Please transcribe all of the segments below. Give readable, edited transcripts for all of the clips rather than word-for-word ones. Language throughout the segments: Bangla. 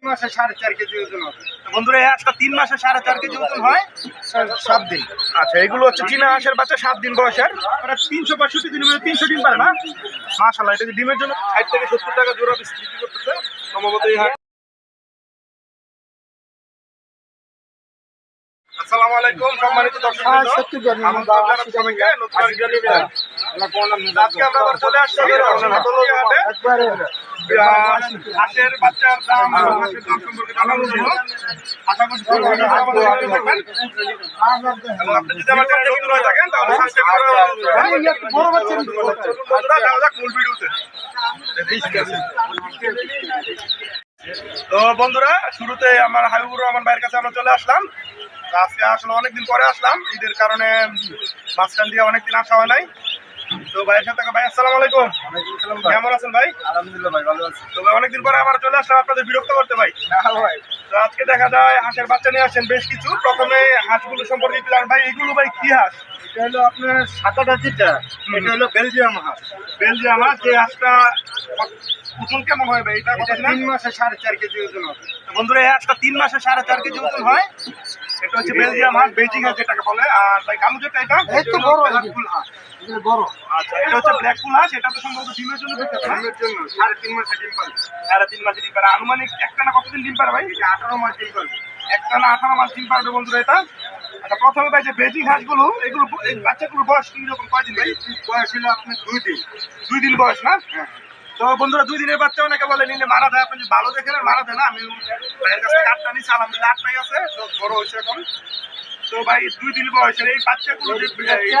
মাসে 4.5 কেজি ওজন হবে। বন্ধুরা এই হাঁসটা 3 মাসে 4.5 কেজি ওজন হয় 7 দিন। আচ্ছা এগুলো হচ্ছে চীনা হাঁসের বাচ্চা 7 দিন বয়সের, মানে 365 দিনের মধ্যে 300 ডিম পারে না। মাশাআল্লাহ, এটা ডিমের জন্য 60 থেকে 70 টাকা জোড়া বিক্রি করতেছে সম্ভবত এই হাট। আসসালামু আলাইকুম সম্মানিত দর্শক, আজকে আমরা আবার চলে আসছি হাঁসের বাচ্চার দাম হাঁসের দাম সম্পর্কে জানানোর জন্য। আশা করছি আপনি যদি আমার চ্যানেলে নতুন হয়ে থাকেন তাহলে মূল ভিডিওতে। তো বন্ধুরা শুরুতে আমার হাবিবুর রহমান ভাইয়ের কাছে আমরা চলে আসলাম। আজকে আসলে অনেকদিন পরে আসলাম, ঈদের কারণে মাঝখান দিয়ে অনেকদিন আসা হয় নাই। তো ভাইয়ের সাথে ভাই আসসালামু আলাইকুম। কেমন আছেন ভাই? আলহামদুলিল্লাহ ভাই, ভালো আছি। তো ভাই অনেকদিন পরে আবার চলে আসলাম আপনাদের বিরক্ত করতে ভাই। ভাই তো আজকে দেখা যায় হাঁসের বাচ্চা নিয়ে আসছেন বেশ কিছু। প্রথমে হাঁসগুলো সম্পর্কে একটু জানান ভাই, এগুলো ভাই কি হাঁস? এটা হলো আপনার 7-8 যেটা, এটা হলো বেলজিয়াম হাঁস। বেলজিয়াম হাঁস। যে হাঁসটা ওজন কেমন হয় ভাই? এটা 3 মাসে 4.5 কেজি ওজন হবে। বন্ধুরা এই হাঁসটা 3 মাসে 4.5 কেজি ওজন হয়। এটা হচ্ছে বেলজিয়াম হাঁস, বেজিং হাঁস যেটাকে বলে। আর ভাই কালো যেটা, এটা একটু বড় ফুল হাঁস, এটা বড়। আচ্ছা এটা হচ্ছে ব্ল্যাক ফুল হাঁস। এটা তো সম্ভবত ডিমের জন্য বিখ্যাত না? ডিমের জন্য 3.5 মাসে ডিম পারে। 3.5 মাসে ডিম পারে। আনুমানিক একটানা কতদিন ডিম পারে ভাই? এটা 18 মাস ডিম পারে। একটানা 18 মাস ডিম পারবে বন্ধুরা এটা। আচ্ছা প্রথমে ভাই যে বেজিং হাঁসগুলো, এগুলো এই বাচ্চাগুলোর বয়স কিরকম, কয়দিন ভাই? বয়স হলো আপনার 2 দিন। 2 দিন বয়স না? হ্যাঁ। তো বন্ধুরা 2 দিনের বাচ্চা অনেকে বলে নিলে মারা যায়, আপনি ভালো দেখেন মারা যায় না। আমি ভাইয়ের কাছ থেকে 8টা নিচ্ছি, আলহামদুলিল্লাহ 8টাই আছে, তো বড় হয়েছে এখন। তো ভাই 2 দিন বয়সের এই বাচ্চাগুলো যে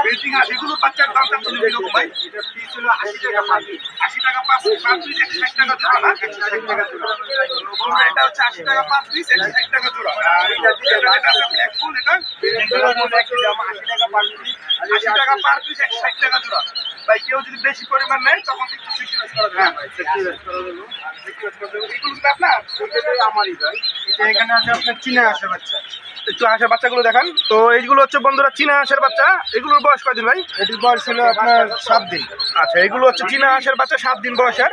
বেজিং হাঁস, এগুলোর বাচ্চার দাম চাচ্ছেন কিরকম ভাই? এটা পিস হলো 80 টাকা পার পিস। 80 টাকা পার পিস, 160 টাকা জোড়া না? 160 টাকা জোড়া। বন্ধুরা এটা হচ্ছে 80 টাকা পার পিস, 160 টাকা জোড়া। আর এটা আছে ব্ল্যাক ফুল, এটা 80 টাকা পার পিস। 80 টাকা পার পিস, 160 টাকা জোড়া। ভাই কেউ যদি বেশি পরিমাণ নেয় তখন একটু সিক্রিফাইস করা যাবে। হ্যাঁ ভাই, সেক্রিফাইস করা যাবে। এগুলো কি আপনার? এটা আমারই ভাই। এটা এখানে আছে আপনার চীনা হাঁসের বাচ্চা। একটু হাঁসের বাচ্চাগুলো দেখান। তো এইগুলো হচ্ছে বন্ধুরা চীনা হাঁসের বাচ্চা। এগুলোর বয়স কয়দিন ভাই? এটির বয়স হলো আপনার 7 দিন। আচ্ছা এগুলো হচ্ছে চীনা হাঁসের বাচ্চা 7 দিন বয়সের।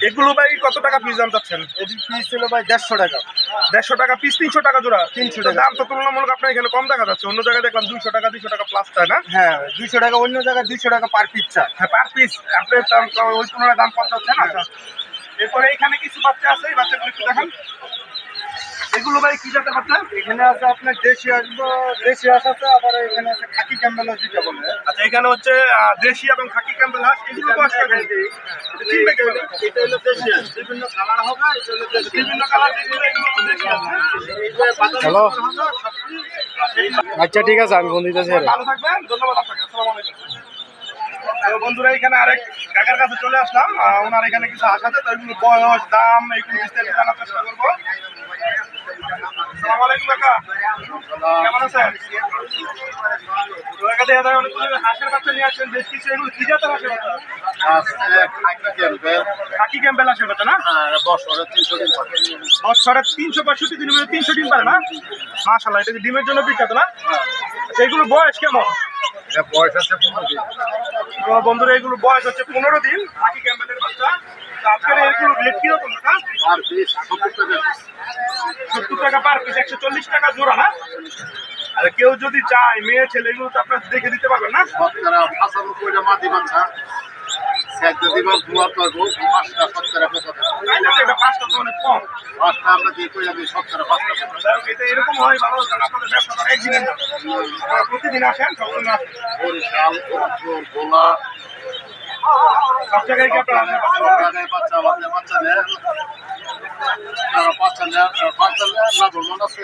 এগুলো ভাই কত টাকা পিস দাম চাচ্ছেন? এটির পিস হলো ভাই 150 টাকা। 150 টাকা পিস, 300 টাকা জোড়া। 300 তো টাকা। দাম তো তুলনামূলক আপনার এখানে কম দেখা যাচ্ছে। অন্য জায়গায় দেখলাম 200 টাকা 200 টাকা প্লাস, তাই না? হ্যাঁ 200 টাকা, অন্য জায়গায় 200 টাকা পার পিস চায়। হ্যাঁ পার পিস আপনার দাম তো ওই তুলনায় দাম কম যাচ্ছে না। এরপরে এখানে কিছু বাচ্চা আছে, এই বাচ্চাগুলো একটু দেখান। এগুলো ভাই কি জাতের বাচ্চা? এখানে আছে আপনার দেশি হাঁস আছে, আবার এখানে আছে খাকি ক্যাম্বেল যেটা বলে। আচ্ছা এখানে হচ্ছে দেশি এবং খাকি ক্যাম্বেল হাঁস। এগুলো বয়স কত? এটা হলো দেশি হাঁস, বিভিন্ন কালার হবে। এটা হলো দেশি বিভিন্ন কালার, এগুলো দেশি হাঁস। হ্যালো, আচ্ছা ঠিক আছে, আমি ফোন দিতেছি। ভালো থাকবেন, ধন্যবাদ আপনাকে। আসসালামু আলাইকুম। তো বন্ধুরা এখানে আরেক কাকার কাছে চলে আসলাম। ওনার এখানে কিছু হাঁস আছে, তো এগুলো বয়স, দাম এগুলো বিস্তারিত জানার চেষ্টা করবো। আসসালামু আলাইকুম কাকা, কেমন আছেন? তো এখানে দেখা যায় অনেকগুলো হাঁসের বাচ্চা নিয়ে আসছেন বেশ কিছু। এগুলো কি জাতের হাঁসের বাচ্চা? খাকি ক্যাম্বেল হাঁসের বাচ্চা না? বছরে 300 দিন পারে। বছরে 365 দিনের মধ্যে 300 ডিম পারে না? মাশাআল্লাহ, এটা কি ডিমের জন্য বিখ্যাত না? আচ্ছা এগুলো বয়স কেমন? এটা বয়স আছে 15 দিন। তো বন্ধুরা এগুলো বয়স হচ্ছে 15 দিন, খাকি ক্যাম্বেলের বাচ্চা। তো আজকের এগুলো রেট কিরকম না? পার পিস 70 টাকা। 70 টাকা পার পিস, 140 টাকা জোড়া না? আর কেউ যদি চায় মেয়ে ছেলে, এগুলো তো আপনার দেখে দিতে পারবেন না? শতকরা 95টা মাটি বাচ্চা সেটা দিবার দুয়ার করব 5টা শতকরা কত টাকা। তাইলে তো এটা 5টা তো অনেক কম। 5টা আমরা দিয়ে কই যাবে শতকরা 5টা। এটা এরকম হয় ভালো, কারণ আপনাদের ব্যবসা করা একদিনের না, আপনারা প্রতিদিন আসেন, সবসময় আসেন, বরিশাল, ফরিদপুর, ভোলা, সব জায়গায় কি আপনারা আসেন? সব জায়গায় বাচ্চা আমাদের বাচ্চা নেয়। তারা বাচ্চা নেয়, বাচ্চা লাভবান আছে।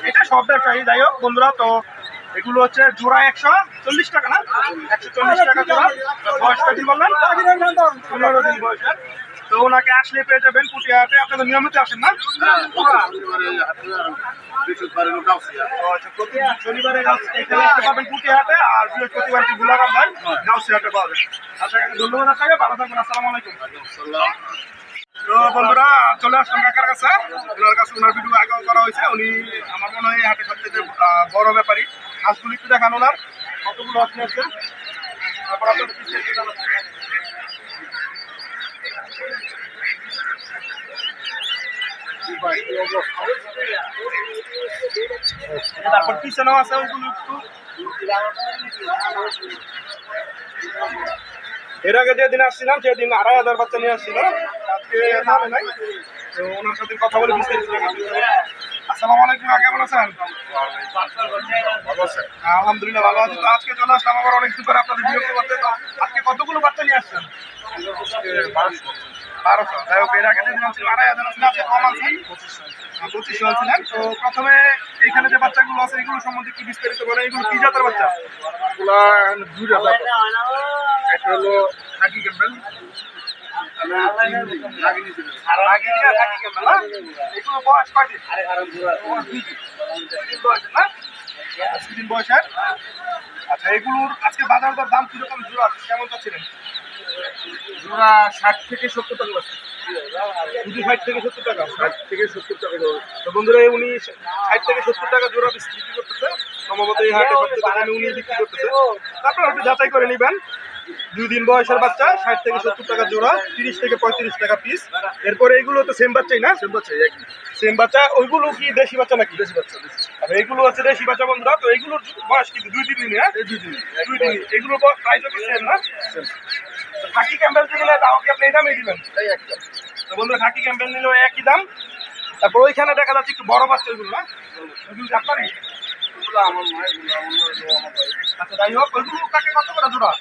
এটা সব ব্যবসায়ী। যাই হোক বন্ধুরা, তো এগুলো হচ্ছে জোড়া 140 টাকা না? 140 টাকা জোড়া। বয়স কদিন বললেন? 15 দিন বয়সের। তো ওনাকে আসলে পেয়ে যাবেন পুটিয়াহাটে। আপনি তো নিয়মিত আসেন না? আচ্ছা, প্রতি শনিবারে এখানে আসতে পাবেন পুটিয়াহাটে, আর বৃহস্পতিবার গোলাগাম ভাই গাউসিয়াহাটে পাবেন। আচ্ছা ধন্যবাদ আপনাকে, ভালো থাকবেন। আসসালামু আলাইকুম। তো বন্ধুরা চলে আসলাম কাকার কাছে। ওনার কাছে ওনার ভিডিও আগেও করা হয়েছে। উনি আমার মনে হয় হাটে সবচেয়ে বড় ব্যাপারী। হাঁসগুলি একটু দেখান ওনার কতগুলো হাঁস আছে, তারপর আপনাদের তারপর পিছনেও আছে ওইগুলো একটু। এর আগে যেদিন আসছিলাম সেদিন 2500 বাচ্চা নিয়ে আসছিল, আজকে নামে নাই। তো ওনার সাথে কথা বলে বিস্তারিত জানাবো। আসসালামু আলাইকুম, কেমন আছেন? ভালো আছে? আলহামদুলিল্লাহ ভালো আছি। তো আজকে চলে আসলাম আবার অনেক দিন পরে আপনাদের বিরক্ত করতে। তো আজকে কতগুলো বাচ্চা নিয়ে আসছেন? 1200। যাই হোক, এর আগে যেদিন আসছিল 2500 আসছিল, আজকে কম আছেন 2500 আনছিলেন। তো প্রথমে এইখানে যে বাচ্চাগুলো আছে এগুলো সম্বন্ধে কি বিস্তারিত বলেন? এগুলো কি জাতের বাচ্চা? এগুলা দুইটা জাত আছে। একটা হলো খাকি ক্যাম্পেল, লাগিয়ে থাকি কেমন না? এগুলো বয়স কয়দিন? বয়স 2 দিন। 2 দিন বয়সের না? 2 দিন বয়সের। আচ্ছা, এগুলোর আজকে বাজার দর দাম কিরকম জোড়া কেমন চাচ্ছিলেন? জোড়া 60 থেকে 70 টাকা লাগছে। শুধু 60 থেকে 70 টাকা। 60 থেকে 70 টাকা জোড়া। তো বন্ধুরা, উনি 60 থেকে 70 টাকা জোড়া বিক্রি করতেছে। সম্ভবত এই হাটে সবচেয়ে দামে উনি বিক্রি করতেছে। আপনারা একটু যাচাই করে নেবেন। 2 দিন বয়সের বাচ্চা 60 থেকে 70 টাকা জোড়া, 30 থেকে 35 টাকা পিস। এরপরে এগুলো তো সেম বাচ্চাই না? সেম বাচ্চা একই। সেম বাচ্চা। ওইগুলো কি দেশি বাচ্চা নাকি? দেশি বাচ্চা, দেশি। আর এগুলো হচ্ছে দেশি বাচ্চা বন্ধুরা। তো এগুলোর বয়স কিন্তু 2-3 দিন, হ্যাঁ? এই দুই দিন। 2 দিন। এগুলোর প্রাইসও কি সেম না? সেম। খাকি ক্যাম্পেল যদি নেয় তাও কি আপনি এই দামে দিবেন? এই একটা। তো বন্ধুরা, খাকি ক্যাম্পেল নিলেও একই দাম। তারপর ওইখানে দেখা যাচ্ছে একটু বড় বাচ্চা ওইগুলো, না? ওইগুলো কি আপনারই? এগুলো আমার নয়, এগুলো আমার ভাই। আচ্ছা, যাই হোক, ওইগুলো কাকে কত করে জোড়া?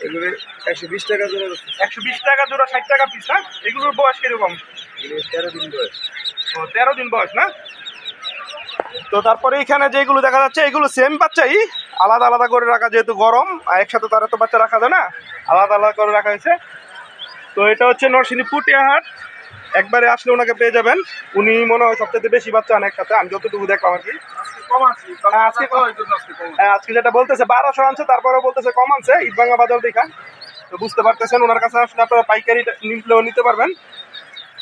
এগুলো 120 টাকা জোড়া যাচ্ছে। 120 টাকা জোড়া, 60 টাকা পিস, না? এগুলোর বয়স কিরকম? এগুলো 13 দিন বয়স। ও, 13 দিন বয়স, না? তো তারপরে এখানে যেগুলো দেখা যাচ্ছে এগুলো সেম বাচ্চাই, আলাদা আলাদা করে রাখা, যেহেতু গরম আর একসাথে তার এত বাচ্চা রাখা যায় না, আলাদা আলাদা করে রাখা হয়েছে। তো এটা হচ্ছে নরসিংদী পুটিয়া হাট। একবারে আসলে ওনাকে পেয়ে যাবেন। উনি মনে হয় সবচেয়ে বেশি বাচ্চা আনেন একসাথে, আমি যতটুকু দেখলাম আর কি। কম আছে। হ্যাঁ, আজকে আজকে যেটা বলতেছে 1200 আনছে, তারপরেও বলতেছে কম আনছে, ঈদভাঙ্গা বাজার দেখা। তো বুঝতে পারতেছেন, ওনার কাছে আসলে আপনারা পাইকারি নিলেও নিতে পারবেন।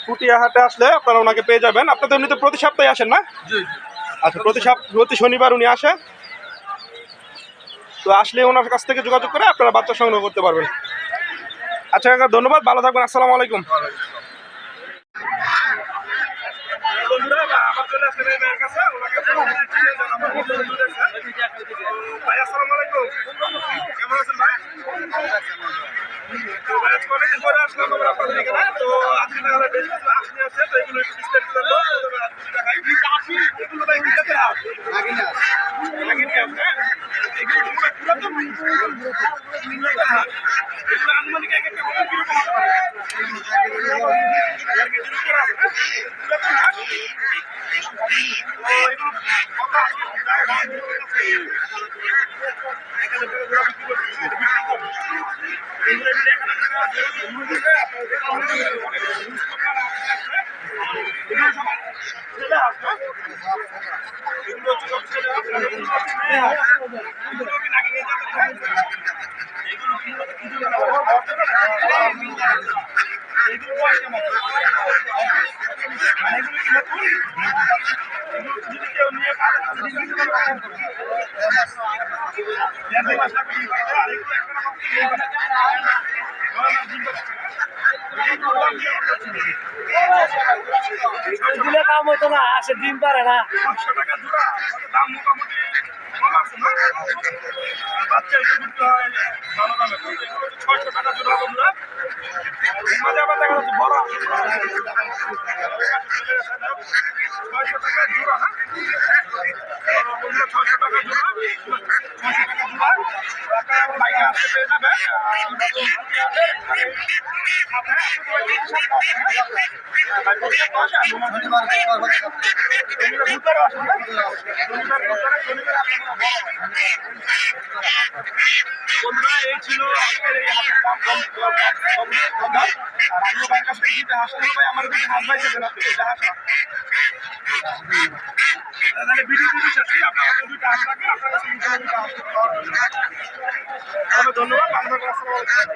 পুটিয়া হাটে আসলে আপনারা ওনাকে পেয়ে যাবেন। আপনাদের উনি তো প্রতি সপ্তাহে আসেন, না? জি, জি। আচ্ছা, প্রতি শনিবার উনি আসে। তো আসলে ওনার কাছ থেকে যোগাযোগ করে আপনারা বাচ্চা সংগ্রহ করতে পারবেন। আচ্ছা কাকা, ধন্যবাদ, ভালো থাকবেন, আসসালামু আলাইকুম। বন্ধুরা, আবার চলে আসলেন এই ভাইয়ের কাছে। ওনাকে ভাই, আসসালামু আলাইকুম, কেমন আছেন ভাই? তো ভাই, আজকে অনেকদিন পরে আসলাম আমরা আপনাদের এখানে। তো আজকে তাহলে বেশ কিছু হাঁস নিয়ে আসছে, তো এগুলো একটু বিস্তারিত জানবো। এগুলো ভাই কি জাতের হাঁস? লাগিনি হাঁস, হ্যাঁ? এগুলো তো পুরো পুরাতন হাঁস। এগুলো আনুমানিক এক একটা ওজন কিরকম হতে পারে? 1.5 কেজির উপরে হবে, হ্যাঁ? পুরাতন হাঁস। তো এগুলো কত আসবে? এখানে জোড়া বিক্রি করছে, এটা বিক্রি করবে। এগুলো যদি 1000 টাকা জোড়া এগুলো সব ছেলে হাঁস, হ্যাঁ? এগুলো হচ্ছে সব ছেলে হাঁস, আর এগুলো হচ্ছে মেয়ে হাঁস। এগুলো কি নাকি নিয়ে যাবে? এগুলো কি হচ্ছে? কিছু না, এগুলো বয়স কেমন? মানে এগুলো কি নতুন? এগুলো যদি কেউ নিয়ে পালে তাহলে নিতে পারবে? 1.5 মাস লাগবে নিতে। আর এগুলো একটা রকম কি নিয়ে পালে? 9 মাস দিন পাচ্ছে, এগুলোর দাম কি আছে? দিলে কাম হইতো না, আসে ডিম পারে না। 500 টাকা জোড়া, দাম মোটামুটি কম আছে, না? বাচ্চা একটু বিক্রি হয় ভালো দামে। তো এগুলো হচ্ছে 600 টাকা জোড়া বন্ধুরা। এর মাঝে আবার দেখা যাচ্ছে বড় আছে। 600 টাকা জোড়া, হ্যাঁ? বন্ধুরা, 600 টাকা জোড়া, 600 টাকা জোড়া। আপনারা বাইরে আসতে পেয়ে যাবেন। বন্ধুরা, এই ছিল আজকের এই হাঁসের দাম কম দাম। আর আমিও ভাইয়ের কাছ থেকে দুইটা হাঁস নেবো। ভাই, আমার দুটো হাঁস ভাই দেবেন আপনি, দুইটা হাঁস। তাহলে ভিডিও শেষে আপনারা দুইটা হাঁস রাখবেন, আপনার কাছে দুইটা হাঁস পাওয়া যাবে। ধন্যবাদ, ভালো থাকবেন, আসসালামু আলাইকুম।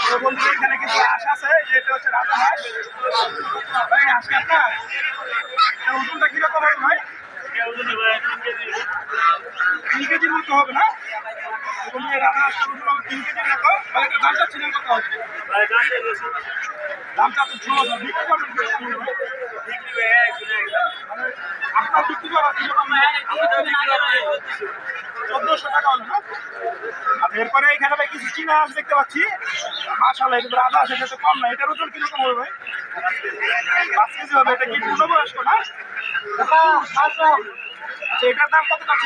তো বন্ধুরা, এখানে কিছু হাঁস আছে, এটা হচ্ছে রাজা হাঁস। ভাই, হাঁস কি আপনার? ওজনটা কিরকম হবে ভাই? 3 কেজির মতো হবে, না? তুমি এই রাধা হাঁসটা ওজন হবে 3 কেজির মতো। ভাই এটা দাম চাচ্ছিলেন কত? দাম চাচ্ছেন 16,000। বিক্রি করবেন কিরকম হলো ভাই? মানে আপনার বিক্রি করা কিরকম? 1400 টাকা হলো না? আর এরপরে এখানে ভাই কিছু চীনা হাঁস দেখতে পাচ্ছি। মাশাআল্লাহ, এটা রাধা হাঁস, এটা তো কম না। এটার ওজন কিরকম হবে ভাই? 5 কেজি হবে। এটা কি পূর্ণবয়স্ক না? আচ্ছা, এটার দাম কত টাকা?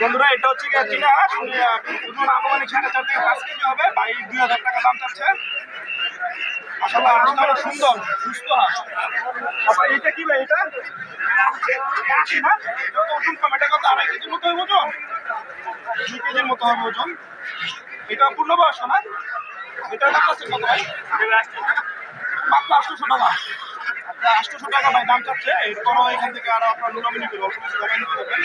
বন্ধুরা, এটা হচ্ছে গিয়ে চীনা হাঁস। ওজন আনুমানিক 4.5 থেকে 5 কেজি হবে। ভাই 2000 টাকা দাম চাচ্ছে। আসলে হাঁসটা অনেক সুন্দর, সুস্থ হাঁস। তারপর এটা কি ভাই? এটা 80 না? এটা তো ওজন কম। এটা কত? 2.5 কেজির মতো হবে ওজন? 2 কেজির মতো হবে ওজন। এটা পূর্ণবয়স্ক না? এটার দাম আছে কত ভাই? মাত্র 800 টাকা। 800 টাকা ভাই দাম চাচ্ছে। এরপরও এখান থেকে আরো আপনার নুনামুনি করে অল্প কিছু দামে নিতে পারবেন।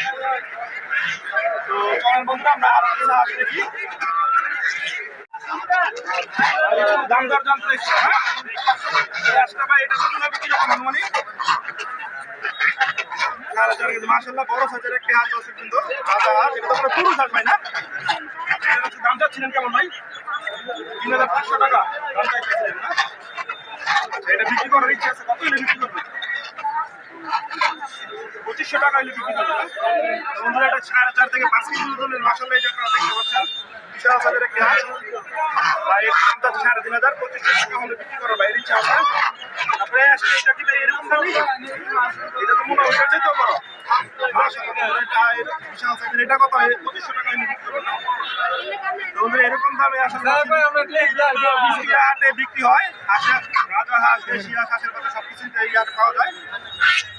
তো চলেন বন্ধুরা, আমরা আরো কিছু হাঁস দেখি। দাম দর জানতে ইচ্ছা, হ্যাঁ? এই হাঁসটা ভাই, এটা ওজন হবে কিরকম আনুমানিক? 4,000 কেজি। মাশাআল্লাহ, বড় সাইজের একটা হাঁস আছে কিন্তু। রাজা হাঁস, এটা তো কোনো পুরুষ হাঁস ভাই না? দাম চাচ্ছিলেন কেমন ভাই? 3,500 টাকা দাম চাইছিলেন না? আচ্ছা, এটা বিক্রি করার ইচ্ছা আছে। কত হলে বিক্রি করবে? 2500 টাকা হলে বিক্রি করবে না? বন্ধুরা, এটা 4.5 থেকে 5 কেজি ওজনের। মাশাআল্লাহ, এই যে আপনারা দেখতে পাচ্ছেন বিশাল সাইজের একটা হাঁস। ভাই এর দাম চাচ্ছে 3,500। 2500 টাকা হলে বিক্রি করার বাইরে ইচ্ছা আছে। তারপরে আজকে এটা কি ভাই এরকম দামি? এটা তো মনে হয় ওইটার চাইতেও বড়। মাশাআল্লাহ, এটা বিশাল সাইজের। এটা কত? 2500 টাকা হলে বিক্রি করবে না? বন্ধুরা, এরকম দামে আসলে হাটে বিক্রি হয়। হাঁসের রাজা হাঁস, দেশি হাঁস, হাঁসের কথা সবকিছু এই হাটে পাওয়া যায়।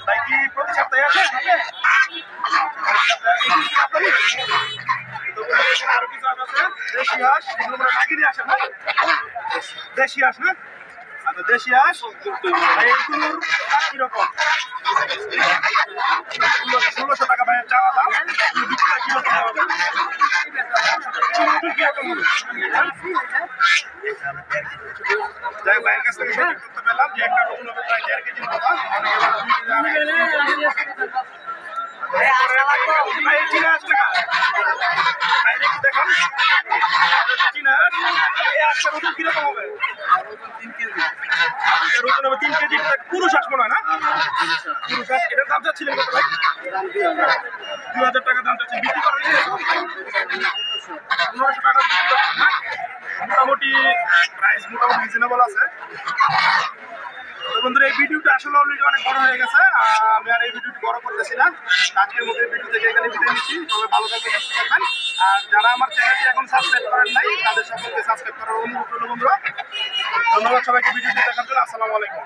তাই কি প্রতি সপ্তাহে আসে? আরো কিছু হাঁস আছে, দেশি হাঁস। এগুলো মানে নাগিরি হাঁস না? দেশি হাঁস না? আচ্ছা, দেশি হাঁস। এইগুলোর কিরকম? 1600 টাকা ভাইয়ের চাওয়া দাম। বিক্রি হয় কিরকম হবে? কিরকম হবে? যাই ভাইয়ের কাছ থেকে করতে পেলাম যে একটা ওজন হবে প্রায় 1.5 কেজির মতো। ভাই চীনা হাঁস টাকা ভাই একটু দেখান। চীনা হাঁস, এই হাঁসটার ওজন কিরকম হবে? 3 কেজি। এর ওজন হবে 3 কেজি। পুরুষ হাঁস মনে হয় না? পুরুষ হাঁস। এটার দাম চাচ্ছিলেন কত ভাই? 2000 টাকা দাম চাচ্ছেন। বিক্রি করার 1500 টাকা বিক্রি করছেন না? মোটামুটি প্রাইস মোটামুটি রিজনেবল আছে। বন্ধুরা, এই ভিডিওটা আসলে অলরেডি অনেক বড় হয়ে গেছে। আমি আর এই ভিডিওটি বড় করতেছি না। আজকের মধ্যে ভিডিও থেকে এখানে বিদায় নিচ্ছি। তবে ভালো থাকবেন, সুস্থ থাকবেন। আর যারা আমার চ্যানেলটি এখন সাবস্ক্রাইব করেন নাই, তাদের সকলকে সাবস্ক্রাইব করার অনুরোধ রইল বন্ধুরা। ধন্যবাদ সবাইকে ভিডিওটি দেখার জন্য। আসসালামু আলাইকুম।